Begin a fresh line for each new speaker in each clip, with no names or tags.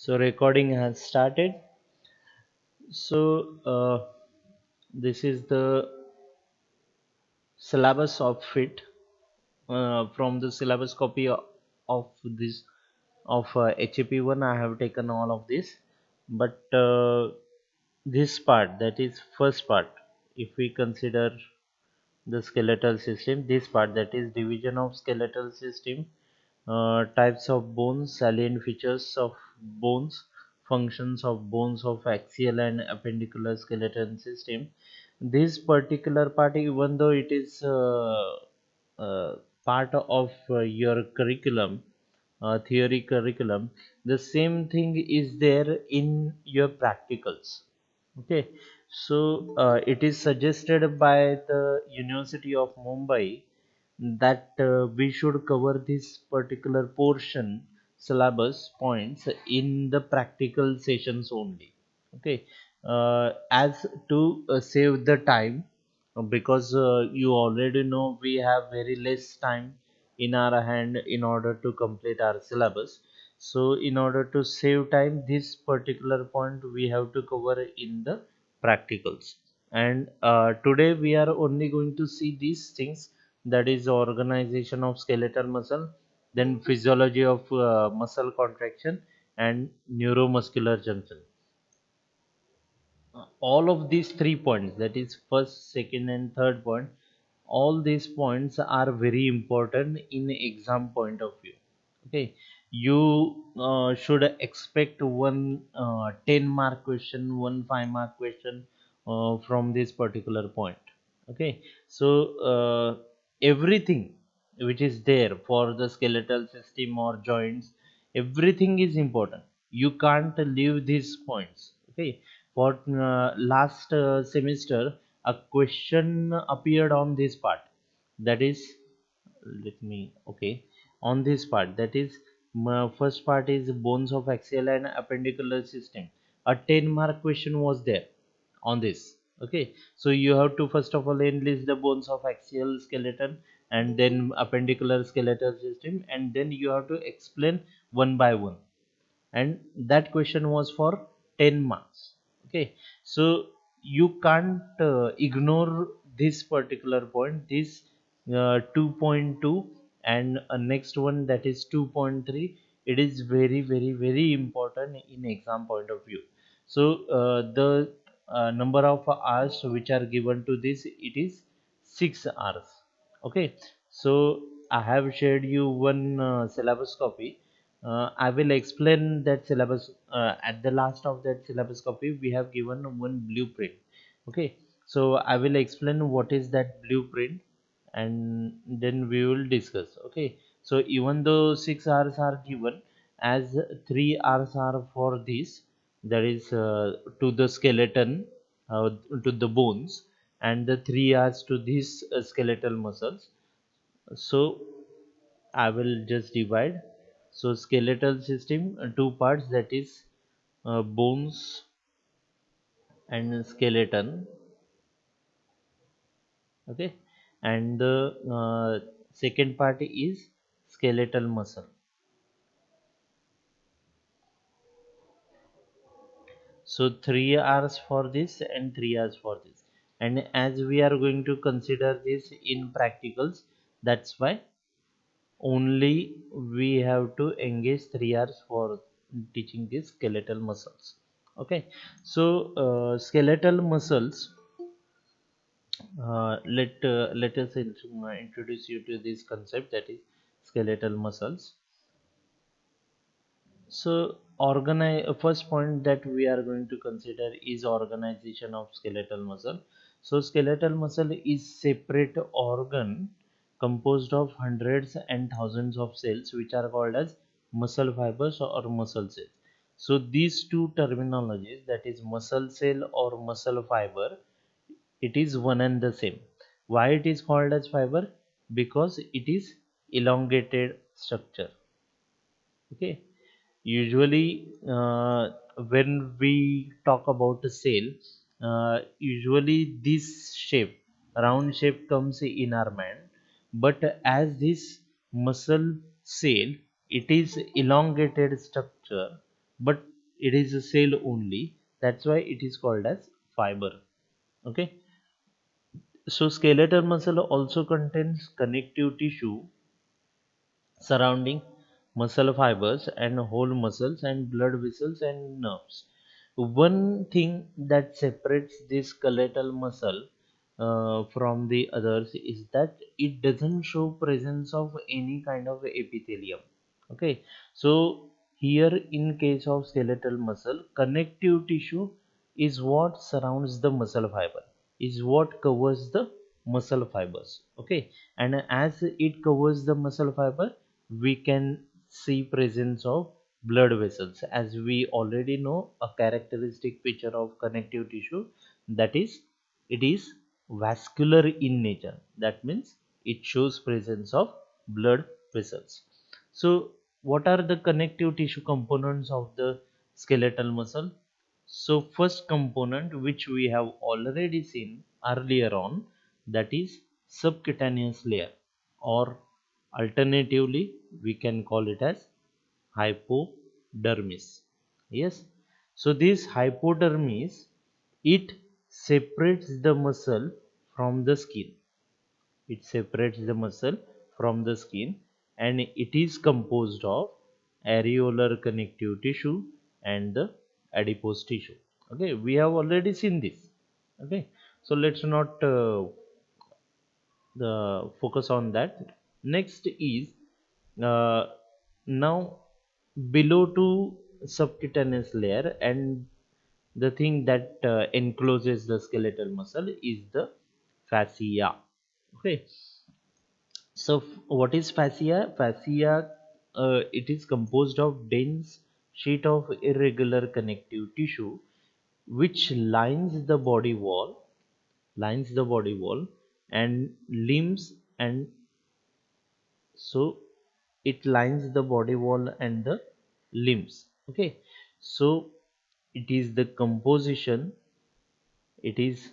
So recording has started. So this is the syllabus of it from the syllabus copy of this of HAP1. I have taken all of this, but this part, that is first part, if we consider the skeletal system, this part, that is division of skeletal system, types of bones, salient features of bones, functions of bones of axial and appendicular skeleton system. This particular part, even though it is uh, part of your curriculum, theory curriculum, the same thing is there in your practicals. Okay, so it is suggested by the University of Mumbai that we should cover this particular portion syllabus points in the practical sessions only. Okay, as to save the time, because you already know we have very less time in our hand in order to complete our syllabus. So in order to save time, this particular point we have to cover in the practicals. And today we are only going to see these things, that is organization of skeletal muscle, then physiology of muscle contraction, and neuromuscular junction. All of these 3 points, that is first, second and third point, all these points are very important in exam point of view. Okay, you should expect one 10 mark question, one 5 mark question from this particular point. Okay, so everything which is there for the skeletal system or joints, everything is important. You can't leave these points. Okay, for last semester a question appeared on this part, that is, let me, okay, on this part, that is, first part is bones of axial and appendicular system. A 10 mark question was there on this. Okay, so you have to first of all enlist the bones of axial skeleton and then appendicular skeletal system, and then you have to explain one by one, and that question was for 10 marks. Okay, so you can't ignore this particular point, this 2.2, and next one, that is 2.3. It is very very very important in exam point of view. So the number of hours which are given to this, it is 6 hours. Okay, so I have shared you one syllabus copy. I will explain that syllabus. At the last of that syllabus copy, we have given one blueprint. Okay, so I will explain what is that blueprint, and then we will discuss. Okay, so even though 6 hours are given, as 3 hours are for this, that is to the skeleton, to the bones, and the 3 hours to these skeletal muscles. So I will just divide. So skeletal system, two parts, that is bones and skeleton. Okay, and the second part is skeletal muscle. So 3 hours for this and 3 hours for this. And as we are going to consider this in practicals, that's why only we have to engage 3 hours for teaching these skeletal muscles. Okay, so skeletal muscles, let us introduce you to this concept, that is skeletal muscles. So organize, first point that we are going to consider is organization of skeletal muscle. So skeletal muscle is separate organ composed of hundreds and thousands of cells which are called as muscle fibers or muscle cells. So these two terminologies, that is muscle cell or muscle fiber, it is one and the same. Why it is called as fiber? Because it is elongated structure. Okay, usually when we talk about a cell, usually this shape, round shape, comes in our mind. But as this muscle cell, it is elongated structure, but it is a cell only, that's why it is called as fiber. Okay, so skeletal muscle also contains connective tissue surrounding muscle fibers and whole muscles and blood vessels and nerves. One thing that separates this skeletal muscle from the others is that it doesn't show presence of any kind of epithelium. Okay, so here in case of skeletal muscle, connective tissue is what surrounds the muscle fiber, is what covers the muscle fibers. Okay, and as it covers the muscle fiber, we can see presence of blood vessels. As we already know, a characteristic feature of connective tissue, that is, it is vascular in nature. That means it shows presence of blood vessels. So what are the connective tissue components of the skeletal muscle? So first component, which we have already seen earlier on, that is subcutaneous layer, or alternatively we can call it as hypodermis. Yes, so this hypodermis, it separates the muscle from the skin. It separates the muscle from the skin, and it is composed of areolar connective tissue and the adipose tissue. Okay, we have already seen this. Okay, so let's not the focus on that. Next is uh, now below to subcutaneous layer, and the thing that encloses the skeletal muscle is the fascia. Okay, so what is fascia? Fascia, it is composed of dense sheet of irregular connective tissue which lines the body wall and limbs, and so it lines the body wall and the limbs. Okay, so it is the composition, it is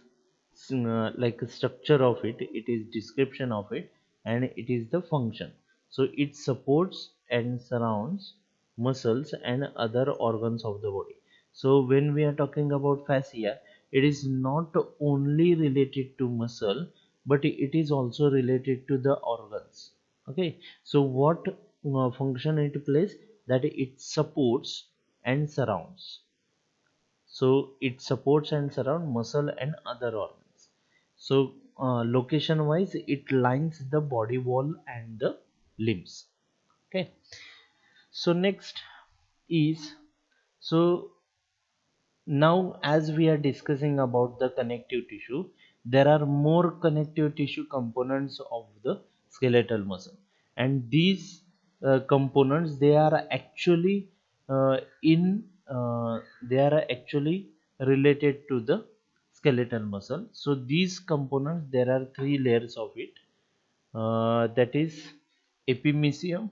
like a structure of it, it is description of it, and it is the function. So it supports and surrounds muscles and other organs of the body. So when we are talking about fascia, it is not only related to muscle, but it is also related to the organs. Okay, so what function it plays, that it supports and surrounds. So it supports and surround muscle and other organs. So location wise, it lines the body wall and the limbs. Okay, so next is, so now as we are discussing about the connective tissue, there are more connective tissue components of the skeletal muscle, and these components, they are actually in they are actually related to the skeletal muscle. So these components, there are three layers of it, that is epimysium,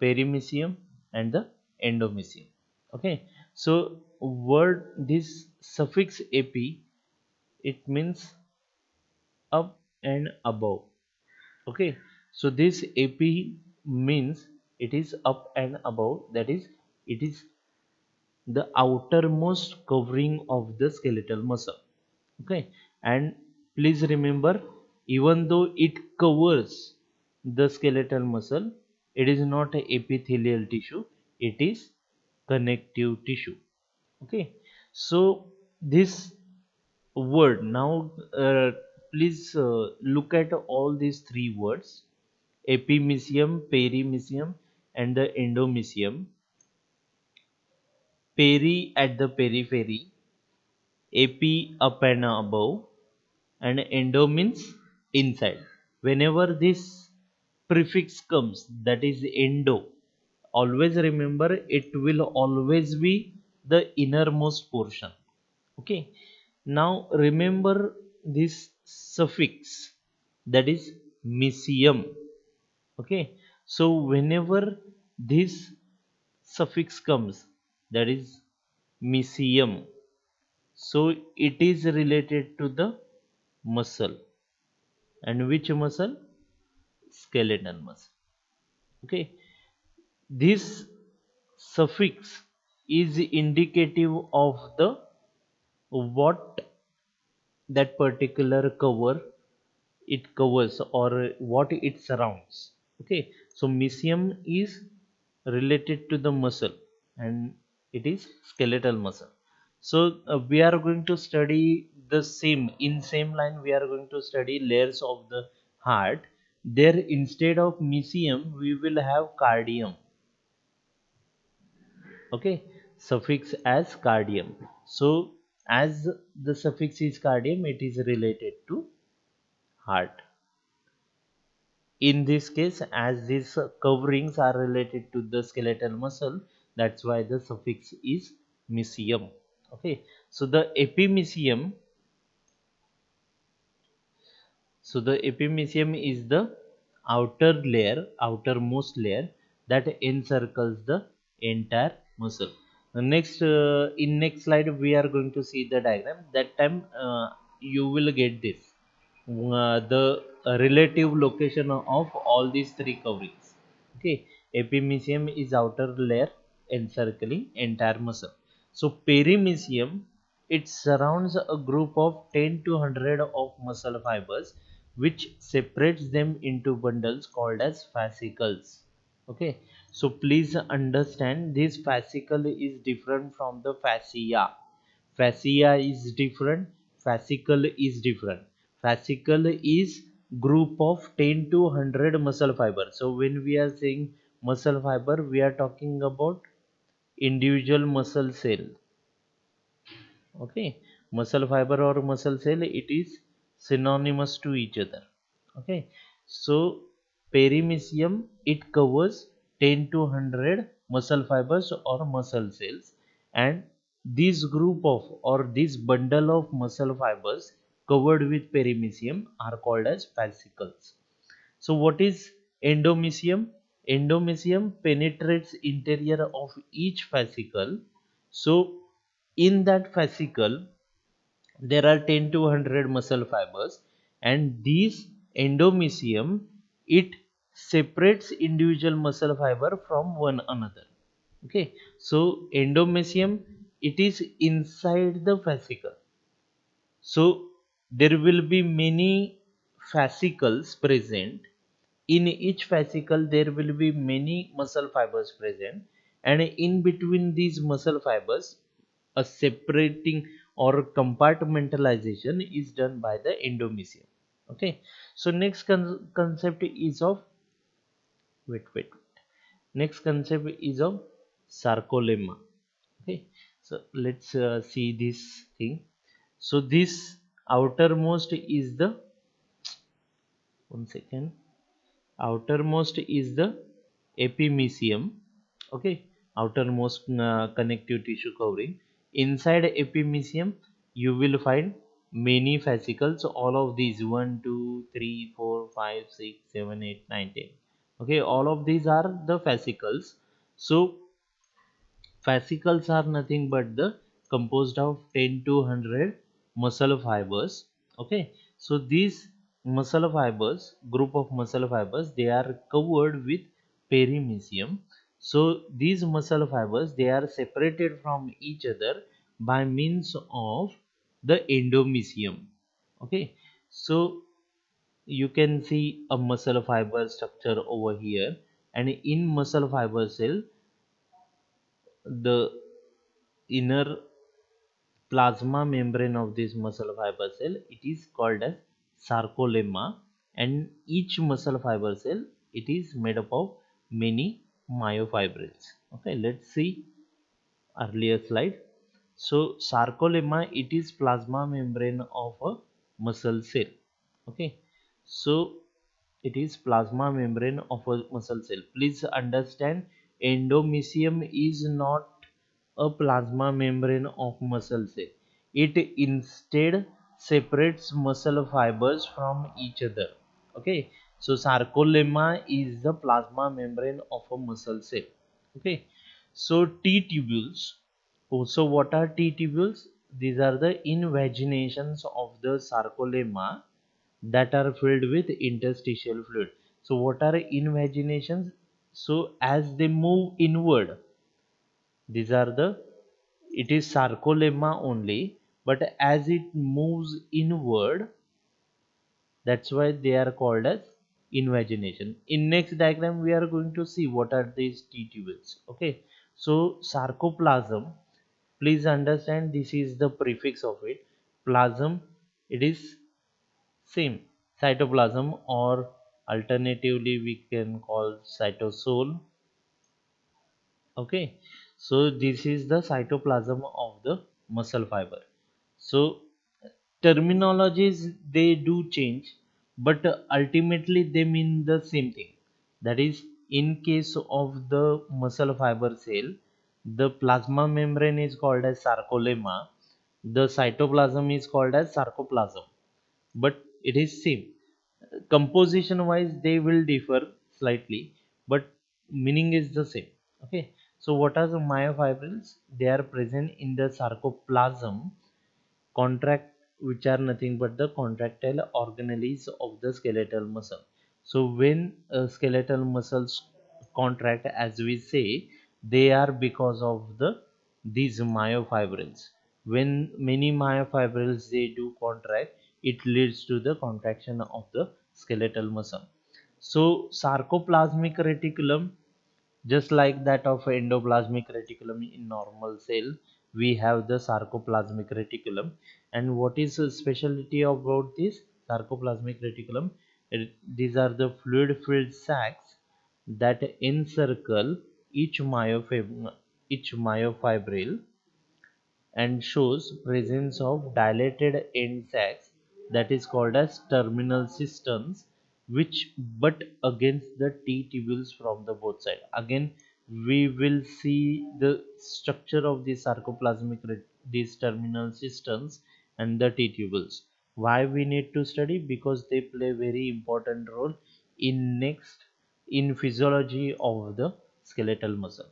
perimysium, and the endomysium. Okay, so word this suffix ep, it means up and above. Okay, so this ap means it is up and above, that is, it is the outermost covering of the skeletal muscle. Okay, and please remember, even though it covers the skeletal muscle, it is not a epithelial tissue, it is connective tissue. Okay, so this word now, please look at all these three words: epimysium, perimysium, and the endomysium. Peri at the periphery, ap up and above, and endo means inside. Whenever this prefix comes, that is endo, always remember it will always be the innermost portion. Okay, now remember this suffix, that is mysium. Okay, so whenever this suffix comes, that is mysium, so it is related to the muscle. And which muscle? Skeletal muscle. Okay, this suffix, is indicative of the what that particular cover it covers or what it surrounds. Okay, so mesonym is related to the muscle and it is skeletal muscle. So we are going to study the same line we are going to study layers of the heart. There instead of mesonym we will have cardium. Okay, suffix as cardium. So as the suffix is cardium, it is related to heart. In this case, as these coverings are related to the skeletal muscle, that's why the suffix is mesonym. Okay, so the epimysium, so the epimysium is the outermost layer that encircles the entire muscle. Next, in next slide we are going to see the diagram. That time you will get this the relative location of all these three coverings. Okay, epimysium is outer layer encircling entire muscle. So perimysium, it surrounds a group of 10 to 100 of muscle fibers which separates them into bundles called as fascicles. Okay, so please understand this fascicle is different from the fascia. Fascia is different, fascicle is different. Fascicle is group of 10 to 100 muscle fiber. So when we are saying muscle fiber, we are talking about individual muscle cell. Okay, muscle fiber or muscle cell, it is synonymous to each other. Okay, so perimysium, it covers 10 to 100 muscle fibers or muscle cells, and this group of or this bundle of muscle fibers covered with perimysium are called as fascicles. So what is endomysium? Endomysium penetrates interior of each fascicle. So in that fascicle there are 10 to 100 muscle fibers, and these endomysium, it separates individual muscle fiber from one another. Okay, so endomysium, it is inside the fascicle. So there will be many fascicles present. In each fascicle there will be many muscle fibers present, and in between these muscle fibers a separating or compartmentalization is done by the endomysium. Okay, so next concept is of wait next concept is of sarcolemma. Okay, so let's see this thing. So this outermost is the, one second, outermost is the epimysium. Okay, outermost connective tissue covering. Inside epimysium you will find many fascicles, all of these 1 2 3 4 5 6 7 8 9 10. Okay, all of these are the fascicles. So fascicles are nothing but the composed of 10 to 100 muscle fibers. Okay, so these muscle fibers, group of muscle fibers, they are covered with perimysium. So these muscle fibers, they are separated from each other by means of the endomysium. Okay, so you can see a muscle fiber structure over here, and in muscle fiber cell, the inner plasma membrane of this muscle fiber cell, it is called as sarcolemma, and each muscle fiber cell, it is made up of many myofibrils. Okay, let's see earlier slide. So sarcolemma, it is plasma membrane of a muscle cell. Okay, so it is plasma membrane of a muscle cell. Please understand, endomysium is not a plasma membrane of muscle cell. It instead separates muscle fibers from each other. Okay, so sarcolemma is the plasma membrane of a muscle cell. Okay, so T tubules. Oh, so what are T tubules? These are the invaginations of the sarcolemma that are filled with interstitial fluid. So what are invaginations? So as they move inward, These are the, it is sarcolemma only, but as it moves inward, that's why they are called as invagination. In next diagram we are going to see what are these T tubules. Okay, so sarcoplasm, please understand this is the prefix of it. Plasm, it is same, cytoplasm, or alternatively we can call cytosol. Okay, so this is the cytoplasm of the muscle fiber. So terminologies, they do change, but ultimately they mean the same thing. That is, in case of the muscle fiber cell, the plasma membrane is called as sarcolemma, the cytoplasm is called as sarcoplasm, but it is same. Composition wise they will differ slightly, but meaning is the same. Okay, so what are the myofibrils? They are present in the sarcoplasm, contract, which are nothing but the contractile organelles of the skeletal muscle. So when skeletal muscles contract, as we say, they are because of the these myofibrils. When many myofibrils they do contract, it leads to the contraction of the skeletal muscle. So sarcoplasmic reticulum, just like that of endoplasmic reticulum in normal cell, we have the sarcoplasmic reticulum. And what is the specialty about this sarcoplasmic reticulum? These are the fluid-filled sacs that encircle each myofibril, and shows presence of dilated end sacs, that is called as terminal cisterns, which butt against the T tubules from the both side. Again, we will see the structure of the sarcoplasmic these terminal cisterns and the T tubules. Why we need to study? Because they play very important role in next in physiology of the skeletal muscle.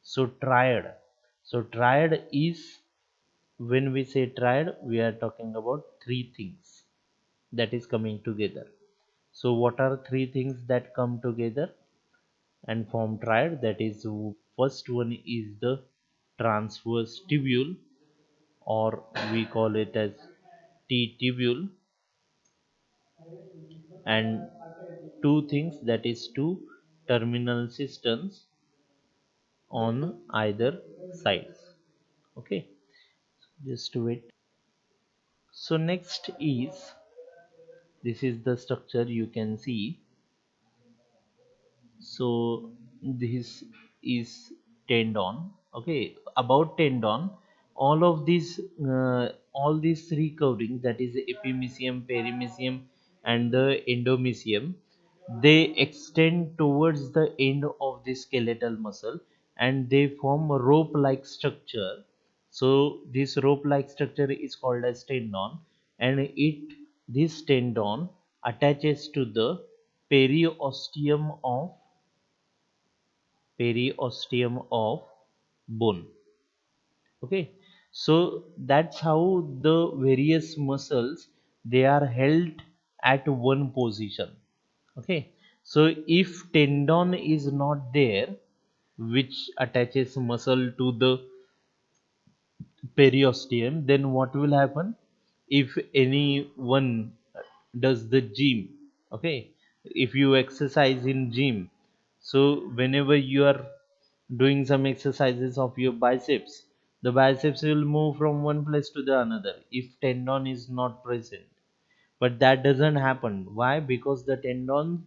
So triad. So triad is, when we say triad, we are talking about three things that is coming together. So what are three things that come together and form triad? That is, first one is the transverse tubule, or we call it as T tubule, and two things, that is two terminal cisterns on either sides. Okay, just wait. So next is, this is the structure you can see. So this is tendon. Okay, about tendon, all these three covering, that is epimysium, perimysium, and the endomysium, they extend towards the end of the skeletal muscle, and they form a rope like structure. So this rope like structure is called as tendon, and this tendon attaches to the periosteum of bone. Okay, so that's how the various muscles, they are held at one position. Okay, so if tendon is not there, which attaches muscle to the periosteum, then what will happen? If anyone does the gym, okay, if you exercise in gym, so whenever you are doing some exercises of your biceps, the biceps will move from one place to the another if tendon is not present. But that doesn't happen. Why? Because the tendon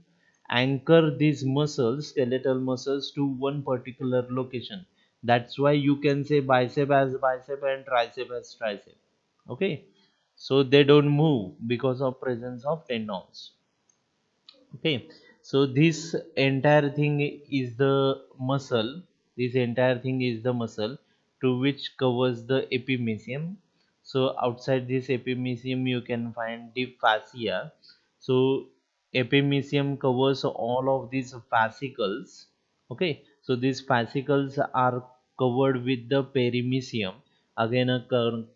anchor these muscles, skeletal muscles, to one particular location. That's why you can say bicep as bicep and tricep as tricep. Okay, so they don't move because of presence of tendons. Okay, so this entire thing is the muscle. This entire thing is the muscle, to which covers the epimysium. So outside this epimysium you can find the fascia. So epimysium covers all of these fascicles. Okay, so these fascicles are covered with the perimysium, again a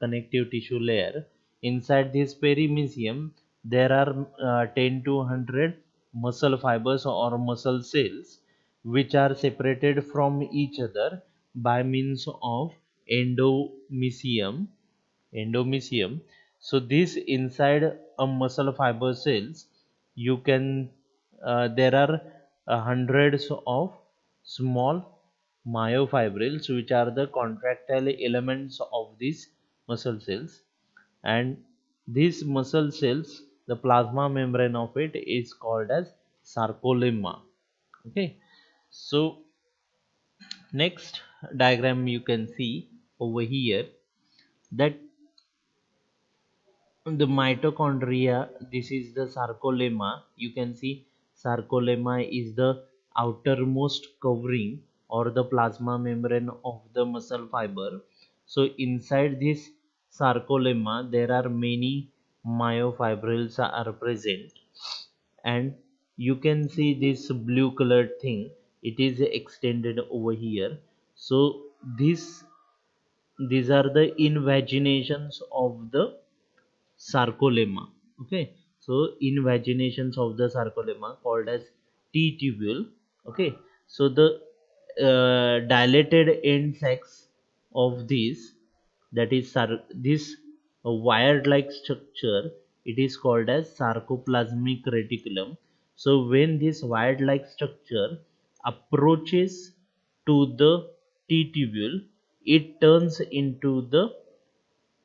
connective tissue layer. Inside this perimysium there are 10 to 100 muscle fibers or muscle cells, which are separated from each other by means of endomysium. So this inside a muscle fiber cells, you can there are hundreds of small myofibrils which are the contractile elements of these muscle cells. And these muscle cells, the plasma membrane of it is called as sarcolemma. Okay, so next diagram you can see over here that the mitochondria, this is the sarcolemma. You can see sarcolemma is the outermost covering or the plasma membrane of the muscle fiber. So inside this sarcolemma there are many myofibrils are present, and you can see this blue colored thing, it is extended over here. So this these are the invaginations of the sarcolemma. Okay, so invaginations of the sarcolemma called as T tubule. Okay, so the dilated end sacs of this, that is this wired like structure, it is called as sarcoplasmic reticulum. So when this wired like structure approaches to the T tubule, it turns into the,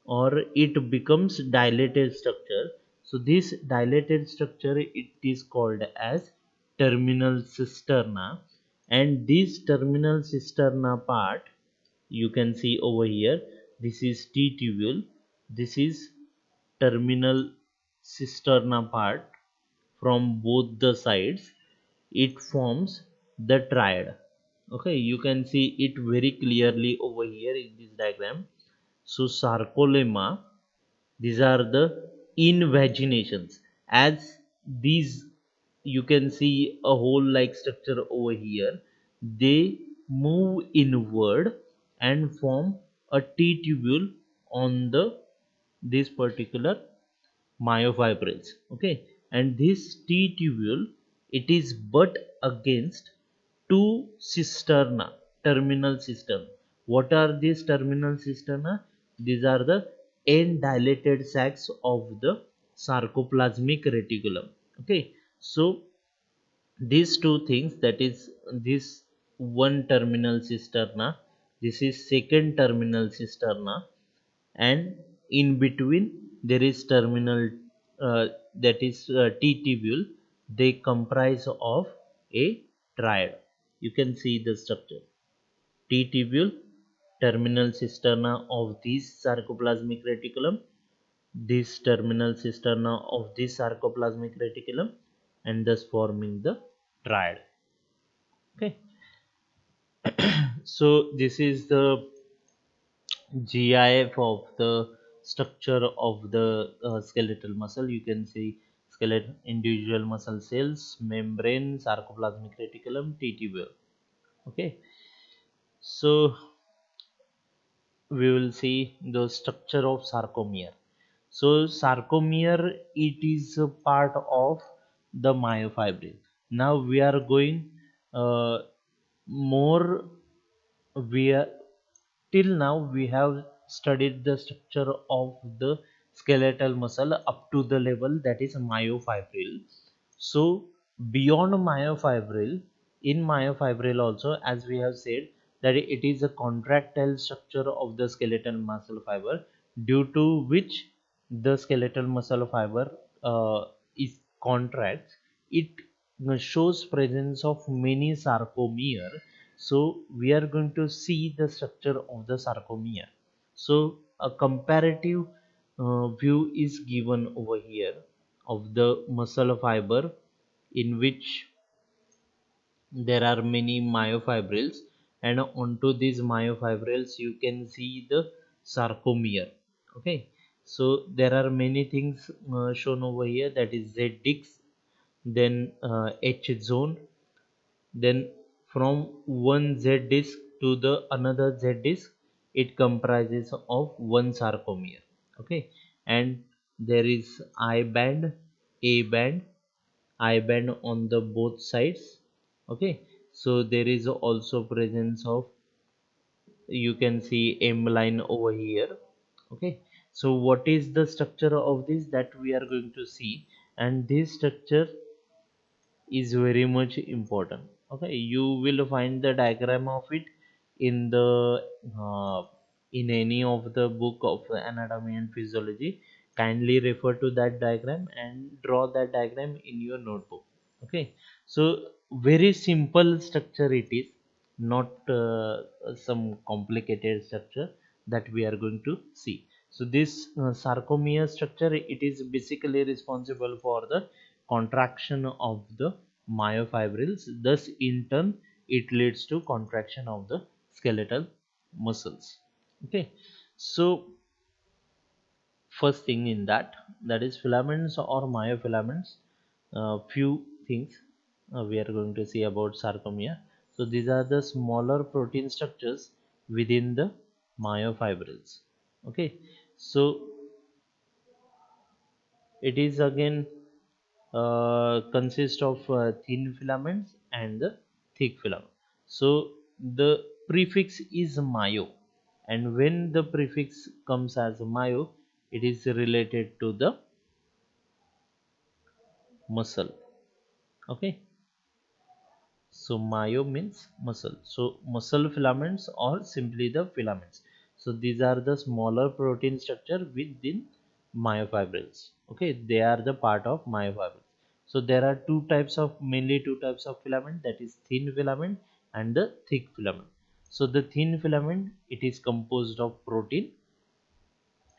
or it becomes dilated structure. So this dilated structure it is called as terminal cisterna, and this terminal cisterna part you can see over here, this is T tubule, this is terminal cisterna part. From both the sides it forms the triad. Okay, you can see it very clearly over here in this diagram. So sarcolemma, these are the invaginations. As these, you can see a hole like structure over here, they move inward and form a T tubule on the this particular myofibrils. Okay, and this T tubule it is butt against two cisterna, terminal cisterna. What are these terminal cisterna? These are the end dilated sacs of the sarcoplasmic reticulum. Okay, so these two things, that is this one terminal cisterna, this is second terminal cisterna, and in between there is terminal that is T tubule. They comprise of a triad. You can see the structure: T tubule, terminal cisterna of this sarcoplasmic reticulum, this terminal cisterna of this sarcoplasmic reticulum, and thus forming the triad. Okay, so this is the GIF of the structure of the skeletal muscle. You can see skeletal, individual muscle cells, membrane, sarcoplasmic reticulum, T tubule. Okay, so we will see the structure of sarcomere. So sarcomere it is a part of the myofibril. Now we are going more we are till now we have studied the structure of the skeletal muscle up to the level that is myofibril. So beyond myofibril, in myofibril also, as we have said, that it is a contractile structure of the skeletal muscle fiber, due to which the skeletal muscle fiber is contracts. It shows presence of many sarcomere. So we are going to see the structure of the sarcomere. So a comparative view is given over here of the muscle fiber, in which there are many myofibrils, and onto these myofibrils you can see the sarcomere. Okay, so there are many things shown over here, that is Z disc, then H zone, then from one Z disc to the another Z disc, it comprises of one sarcomere. Okay, and there is I band, A band, I band on the both sides. Okay, so there is also presence of you can see M line over here. Okay, so what is the structure of this that we are going to see, and this structure is very much important. Okay, you will find the diagram of it in the uh, in any of the book of anatomy and physiology. Kindly refer to that diagram and draw that diagram in your notebook. Okay, so very simple structure it is, not some complicated structure that we are going to see. So this sarcomere structure, it is basically responsible for the contraction of the myofibrils, thus in turn it leads to contraction of the skeletal muscles. Okay, so first thing in that is filaments or myofilaments. Few things we are going to see about sarcomere. So these are the smaller protein structures within the myofibrils. Okay, so it is again consist of thin filaments and the thick filament. So the prefix is myo, and when the prefix comes as myo, it is related to the muscle. Okay, so myo means muscle. So muscle filaments or simply the filaments. So these are the smaller protein structure within myofibrils. Okay, they are the part of myofibrils. So there are two types of, mainly two types of filament, that is thin filament and the thick filament. So the thin filament, it is composed of protein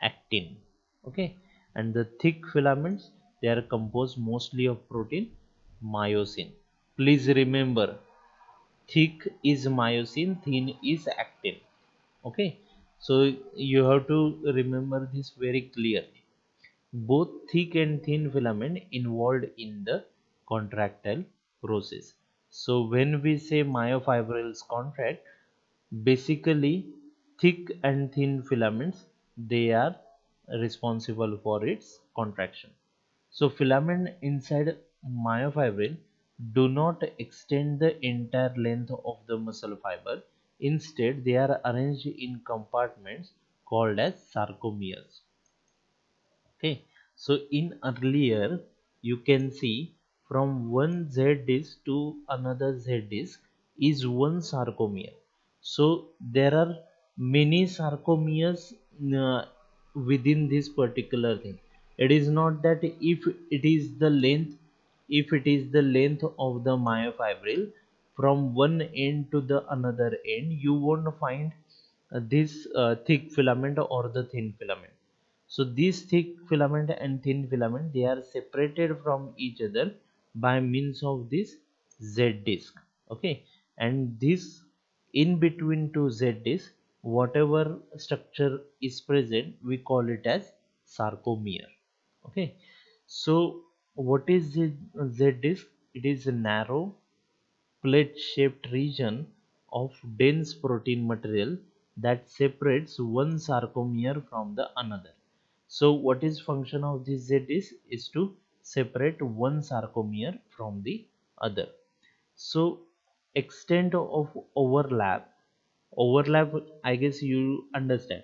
actin. Okay, and the thick filaments, they are composed mostly of protein myosin. Please remember, thick is myosin, thin is actin. Okay, so you have to remember this very clearly. Both thick and thin filament involved in the contractile process. So when we say myofibrils contract, basically thick and thin filaments, they are responsible for its contraction. So filament inside myofibril do not extend the entire length of the muscle fiber. Instead they are arranged in compartments called as sarcomeres. Okay, so in earlier you can see from one Z disc to another Z disc is one sarcomere. So there are many sarcomeres within this particular thing. It is not that if it is the length, if it is the length of the myofibril from one end to the another end, you won't find this thick filament or the thin filament. So these thick filament and thin filament, they are separated from each other by means of this Z disc. Okay, and this in between two Z disc, whatever structure is present, we call it as sarcomere. Okay, so what is the Z disc? It is a narrow plate-shaped region of dense protein material that separates one sarcomere from the another. So what is function of this Z is to separate one sarcomere from the other. So extent of overlap, I guess you understand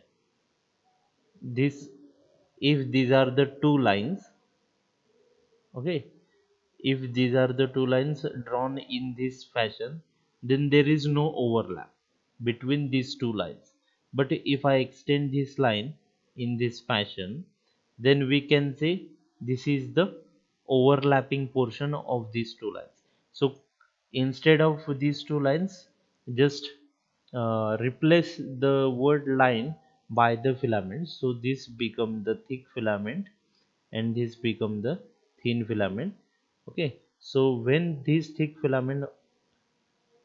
this. If these are the two lines, okay, if these are the two lines drawn in this fashion, then there is no overlap between these two lines. But if I extend this line in this fashion, then we can say this is the overlapping portion of these two lines. So instead of these two lines, just replace the word line by the filament. So this become the thick filament and this become the thin filament. Okay, so when this thick filament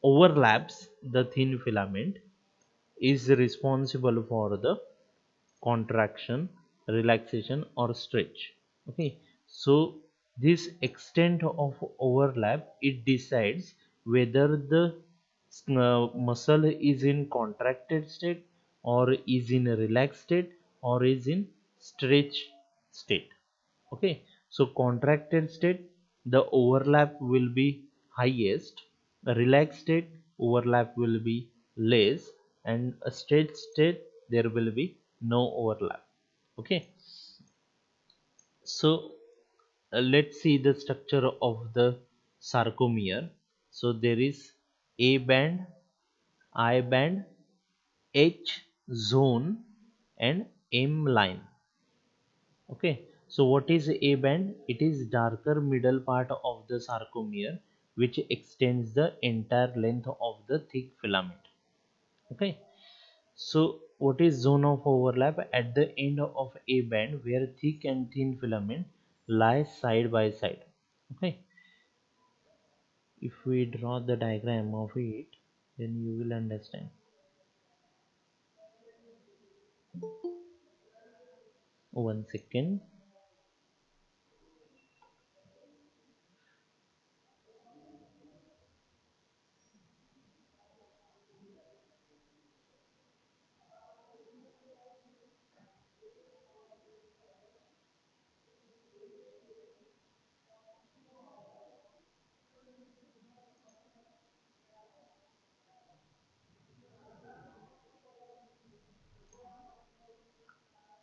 overlaps the thin filament, is responsible for the contraction, relaxation or stretch. Okay, so this extent of overlap, it decides whether the muscle is in contracted state or is in a relaxed state or is in stretch state. Okay, so contracted state, the overlap will be highest. A relaxed state, overlap will be less. and a straight state there will be no overlap. Okay, so let's see the structure of the sarcomere. So there is A band, I band, H zone, and M line. Okay, so what is A band? It is darker middle part of the sarcomere which extends the entire length of the thick filament. Okay, so what is zone of overlap? At the end of A band where thick and thin filament lie side by side. Okay, if we draw the diagram of it, then you will understand. One second.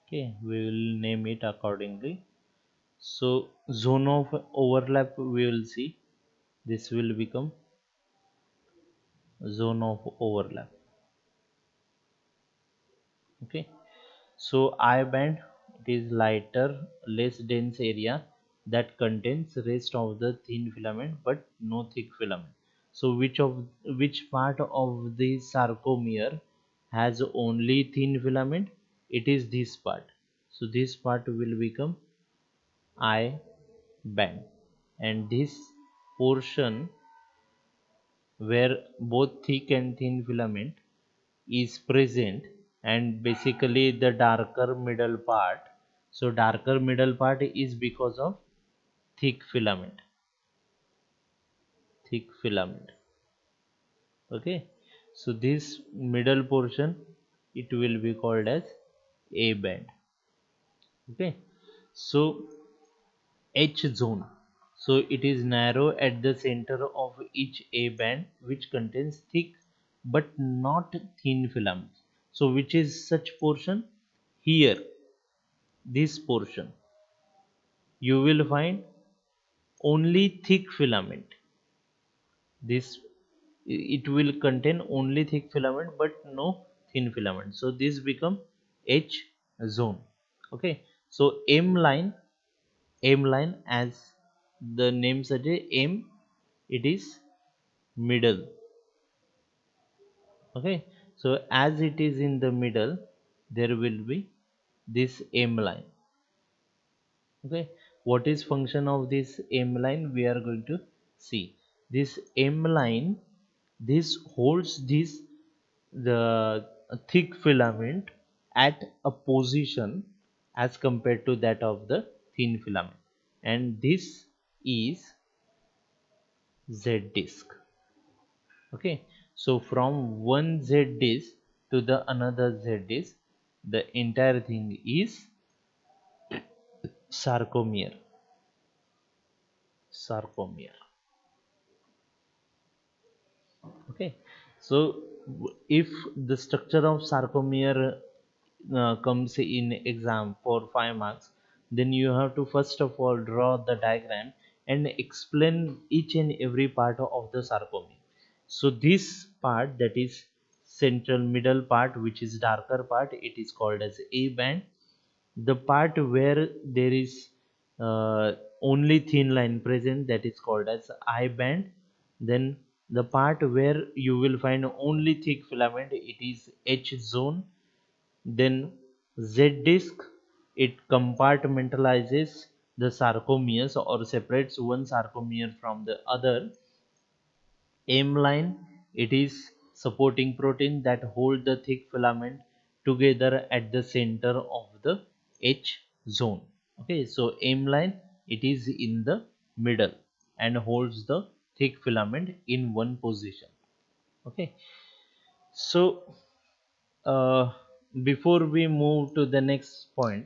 Okay, we will name it accordingly. So zone of overlap, we will see, this will become zone of overlap. Okay, so I band, it is lighter, less dense area that contains rest of the thin filament but no thick filament. So which part of the sarcomere has only thin filament? It is this part. So this part will become I band, and this portion where both thick and thin filament is present, and basically the darker middle part. So darker middle part is because of thick filament, thick filament. Okay, so this middle portion, it will be called as A band. Okay, so H zone, so it is narrow at the center of each A band which contains thick but not thin filaments. So which is such portion? Here, this portion, you will find only thick filament. This, it will contain only thick filament but no thin filament. So this become H zone. Okay, so M line, as the name suggests, M, it is middle. Okay, so as it is in the middle, there will be this M line. Okay, what is function of this M line? We are going to see. This M line, this holds this, the thick filament at a position as compared to that of the thin filament, and this is Z disc. Okay, so from one Z disc to the another Z disc, the entire thing is sarcomere. Sarcomere. Okay, so if the structure of sarcomere comes in exam for 5 marks, then you have to first of all draw the diagram and explain each and every part of the sarcomere. So this part, that is central middle part, which is darker part, it is called as A band. The part where there is only thin line present, that is called as I band. Then the part where you will find only thick filament, it is H zone. Then Z disc, it compartmentalizes the sarcomeres or separates one sarcomere from the other. M line, it is supporting protein that hold the thick filament together at the center of the H zone. Okay, so M line, it is in the middle and holds the thick filament in one position. Okay, so uh, before we move to the next point,